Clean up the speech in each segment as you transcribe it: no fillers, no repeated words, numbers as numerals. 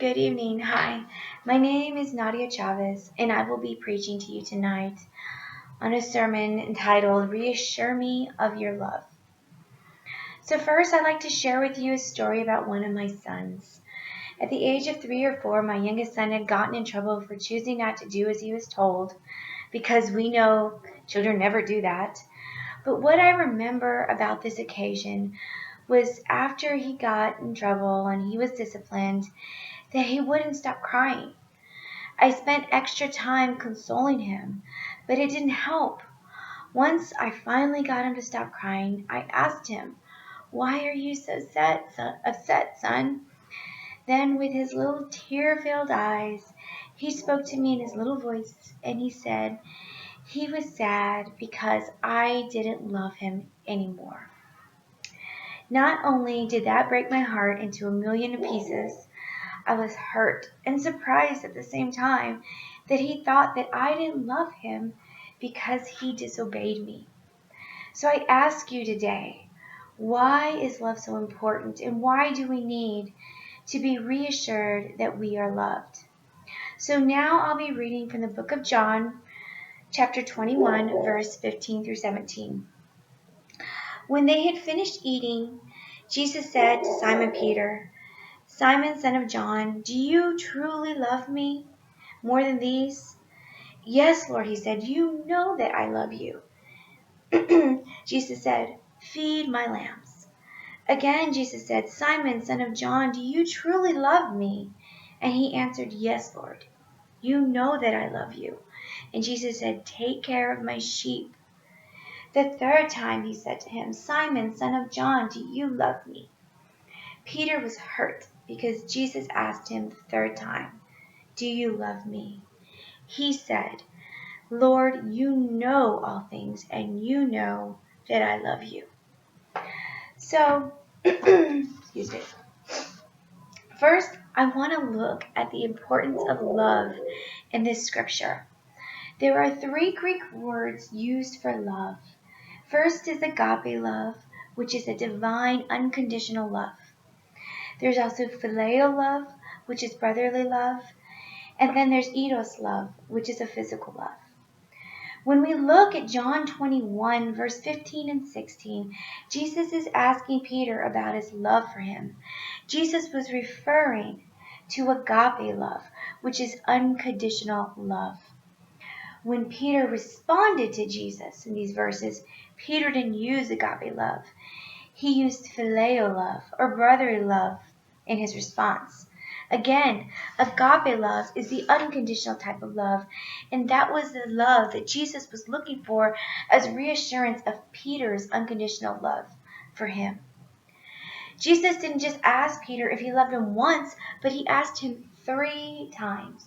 Good evening. Hi. My name is Nadia Chavez, and I will be preaching to you tonight on a sermon entitled Reassure Me of Your Love. So first, I'd like to share with you a story about one of my sons. At the age of 3 or 4, my youngest son had gotten in trouble for choosing not to do as he was told, because we know children never do that. But what I remember about this occasion was after he got in trouble and he was disciplined, that he wouldn't stop crying. I spent extra time consoling him, but it didn't help. Once I finally got him to stop crying, I asked him, "Why are you so upset, son?" Then, with his little tear-filled eyes, he spoke to me in his little voice, and he said he was sad because I didn't love him anymore. Not only did that break my heart into a million pieces, I was hurt and surprised at the same time that he thought that I didn't love him because he disobeyed me. So I ask you today, why is love so important, and why do we need to be reassured that we are loved? So now I'll be reading from the book of John, chapter 21, verse 15 through 17. When they had finished eating, Jesus said to Simon Peter, "Simon, son of John, do you truly love me more than these?" "Yes, Lord," he said, "you know that I love you." Jesus said, "Feed my lambs." Again, Jesus said, "Simon, son of John, do you truly love me?" And he answered, "Yes, Lord, you know that I love you." And Jesus said, "Take care of my sheep." The third time he said to him, "Simon, son of John, do you love me?" Peter was hurt because Jesus asked him the third time, "Do you love me?" He said, "Lord, you know all things, and you know that I love you." So, excuse me. First, I want to look at the importance of love in this scripture. There are 3 Greek words used for love. First is agape love, which is a divine, unconditional love. There's also phileo love, which is brotherly love. And then there's eros love, which is a physical love. When we look at John 21, verse 15 and 16, Jesus is asking Peter about his love for him. Jesus was referring to agape love, which is unconditional love. When Peter responded to Jesus in these verses, Peter didn't use agape love. He used phileo love, or brotherly love, in his response. Again, agape love is the unconditional type of love, and that was the love that Jesus was looking for as reassurance of Peter's unconditional love for him. Jesus didn't just ask Peter if he loved him once, but he asked him 3 times.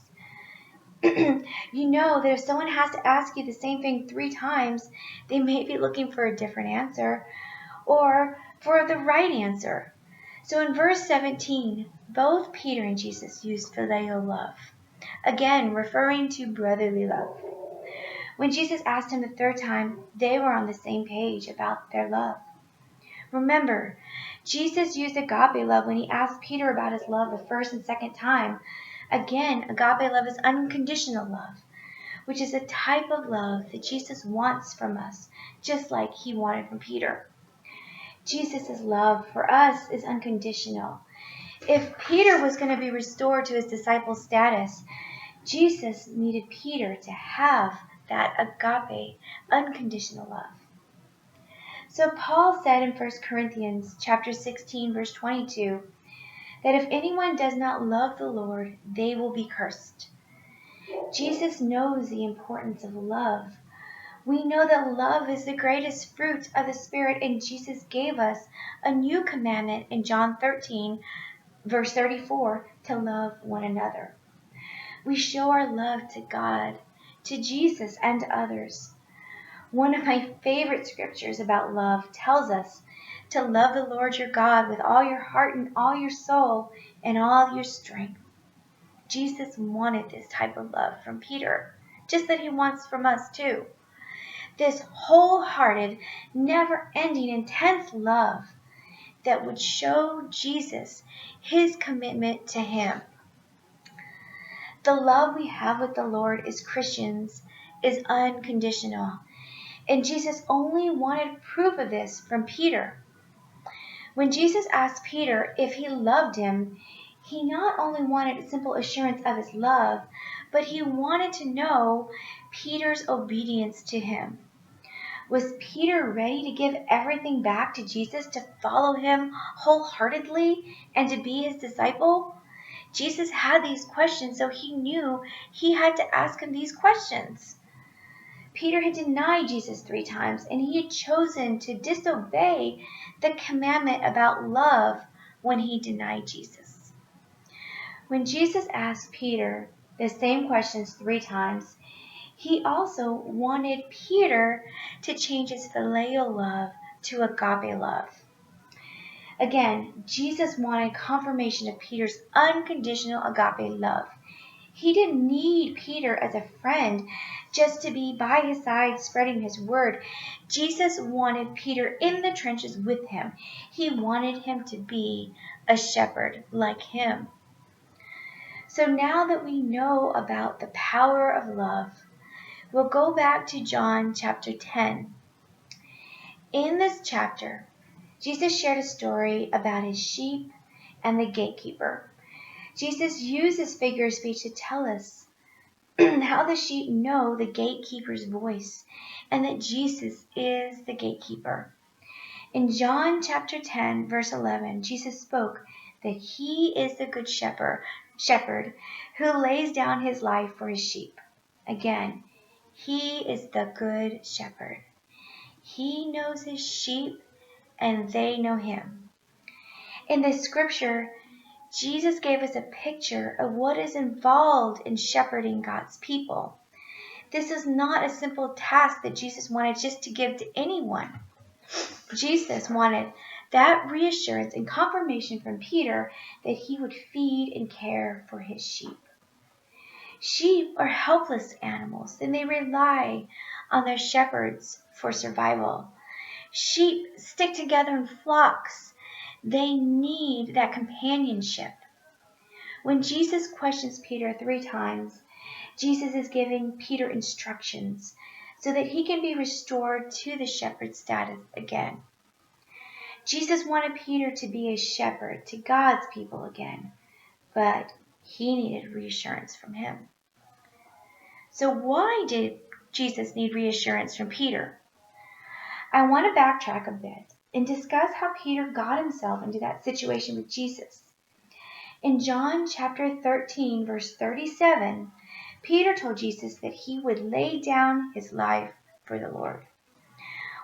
You know that if someone has to ask you the same thing 3 times, they may be looking for a different answer or for the right answer. So in verse 17, both Peter and Jesus used phileo love, again referring to brotherly love. When Jesus asked him the 3rd time, they were on the same page about their love. Remember, Jesus used agape love when he asked Peter about his love the 1st and 2nd time. Again, agape love is unconditional love, which is a type of love that Jesus wants from us, just like he wanted from Peter. Jesus' love for us is unconditional. If Peter was going to be restored to his disciple status, Jesus needed Peter to have that agape, unconditional love. So Paul said in 1 Corinthians chapter 16, verse 22, that if anyone does not love the Lord, they will be cursed. Jesus knows the importance of love. We know that love is the greatest fruit of the Spirit, and Jesus gave us a new commandment in John 13, verse 34, to love one another. We show our love to God, to Jesus, and to others. One of my favorite scriptures about love tells us to love the Lord your God with all your heart and all your soul and all your strength. Jesus wanted this type of love from Peter, just that he wants from us too. This wholehearted, never-ending, intense love that would show Jesus his commitment to him. The love we have with the Lord as Christians is unconditional. And Jesus only wanted proof of this from Peter. When Jesus asked Peter if he loved him, he not only wanted a simple assurance of his love, but he wanted to know Peter's obedience to him. Was Peter ready to give everything back to Jesus to follow him wholeheartedly and to be his disciple? Jesus had these questions, so he knew he had to ask him these questions. Peter had denied Jesus 3 times, and he had chosen to disobey the commandment about love when he denied Jesus. When Jesus asked Peter the same questions 3 times, he also wanted Peter to change his filial love to agape love. Again, Jesus wanted confirmation of Peter's unconditional agape love. He didn't need Peter as a friend just to be by his side spreading his word. Jesus wanted Peter in the trenches with him. He wanted him to be a shepherd like him. So now that we know about the power of love, we'll go back to John chapter 10. In this chapter, Jesus shared a story about his sheep and the gatekeeper. Jesus uses figure of speech to tell us how the sheep know the gatekeeper's voice and that Jesus is the gatekeeper. In John chapter 10, verse 11, Jesus spoke that he is the good shepherd who lays down his life for his sheep. Again, he is the good shepherd. He knows his sheep and they know him. In this scripture, Jesus gave us a picture of what is involved in shepherding God's people. This is not a simple task that Jesus wanted just to give to anyone. Jesus wanted that reassurance and confirmation from Peter that he would feed and care for his sheep. Sheep are helpless animals and they rely on their shepherds for survival. Sheep stick together in flocks. They need that companionship. When Jesus questions Peter 3 times, Jesus is giving Peter instructions so that he can be restored to the shepherd status again. Jesus wanted Peter to be a shepherd to God's people again, but he needed reassurance from him. So why did Jesus need reassurance from Peter? I want to backtrack a bit and discuss how Peter got himself into that situation with Jesus. In John chapter 13, verse 37, Peter told Jesus that he would lay down his life for the Lord.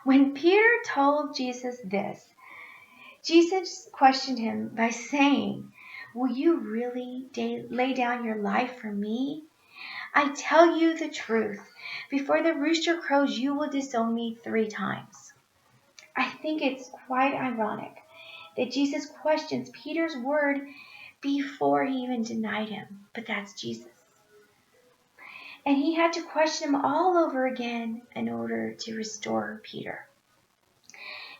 When Peter told Jesus this, Jesus questioned him by saying, "Will you really lay down your life for me? I tell you the truth. Before the rooster crows, you will disown me 3 times." I think it's quite ironic that Jesus questions Peter's word before he even denied him. But that's Jesus. And he had to question him all over again in order to restore Peter.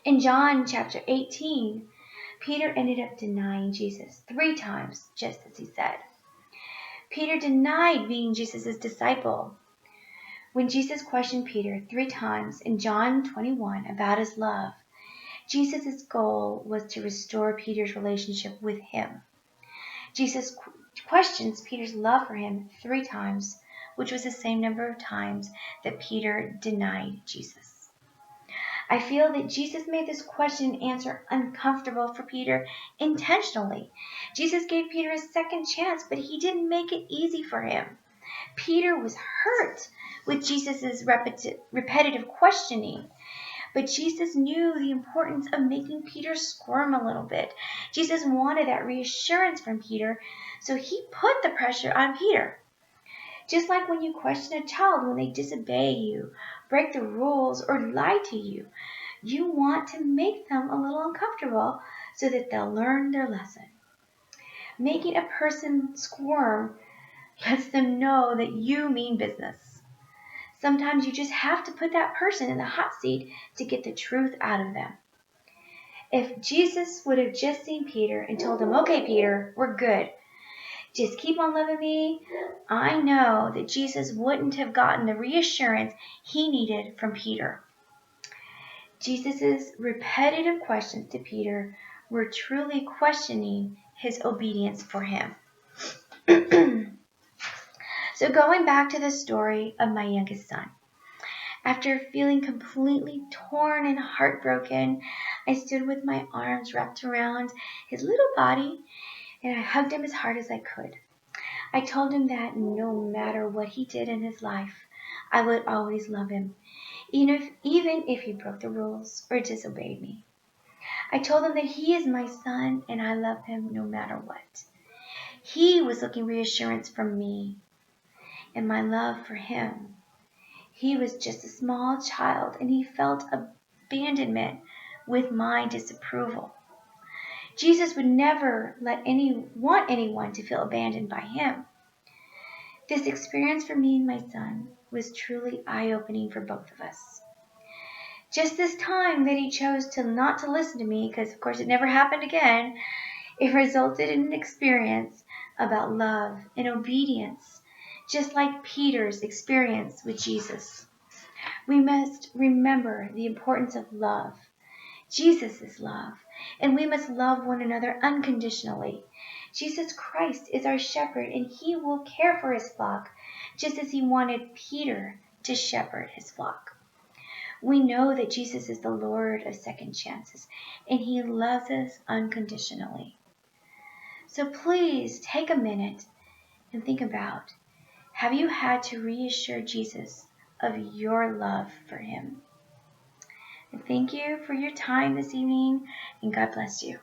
In John chapter 18, Peter ended up denying Jesus 3 times, just as he said. Peter denied being Jesus' disciple. When Jesus questioned Peter 3 times in John 21 about his love, Jesus' goal was to restore Peter's relationship with him. Jesus questions Peter's love for him 3 times, which was the same number of times that Peter denied Jesus. I feel that Jesus made this question and answer uncomfortable for Peter intentionally. Jesus gave Peter a second chance, but he didn't make it easy for him. Peter was hurt with Jesus' repetitive questioning. But Jesus knew the importance of making Peter squirm a little bit. Jesus wanted that reassurance from Peter, so he put the pressure on Peter. Just like when you question a child when they disobey you, break the rules, or lie to you, you want to make them a little uncomfortable so that they'll learn their lesson. Making a person squirm lets them know that you mean business. Sometimes you just have to put that person in the hot seat to get the truth out of them. If Jesus would have just seen Peter and told him, "Okay, Peter, we're good," Just keep on loving me. I know that Jesus wouldn't have gotten the reassurance he needed from Peter. Jesus' repetitive questions to Peter were truly questioning his obedience for him. So going back to the story of my youngest son. After feeling completely torn and heartbroken, I stood with my arms wrapped around his little body and I hugged him as hard as I could. I told him that no matter what he did in his life, I would always love him, even if he broke the rules or disobeyed me. I told him that he is my son and I love him no matter what. He was looking reassurance from me and my love for him. He was just a small child and he felt abandonment with my disapproval. Jesus would never want anyone to feel abandoned by him. This experience for me and my son was truly eye-opening for both of us. Just this time that he chose not to listen to me, because of course it never happened again, it resulted in an experience about love and obedience, just like Peter's experience with Jesus. We must remember the importance of love. Jesus is love, and we must love one another unconditionally. Jesus Christ is our shepherd, and he will care for his flock, just as he wanted Peter to shepherd his flock. We know that Jesus is the Lord of second chances, and he loves us unconditionally. So please take a minute and think about, have you had to reassure Jesus of your love for him? And thank you for your time this evening, and God bless you.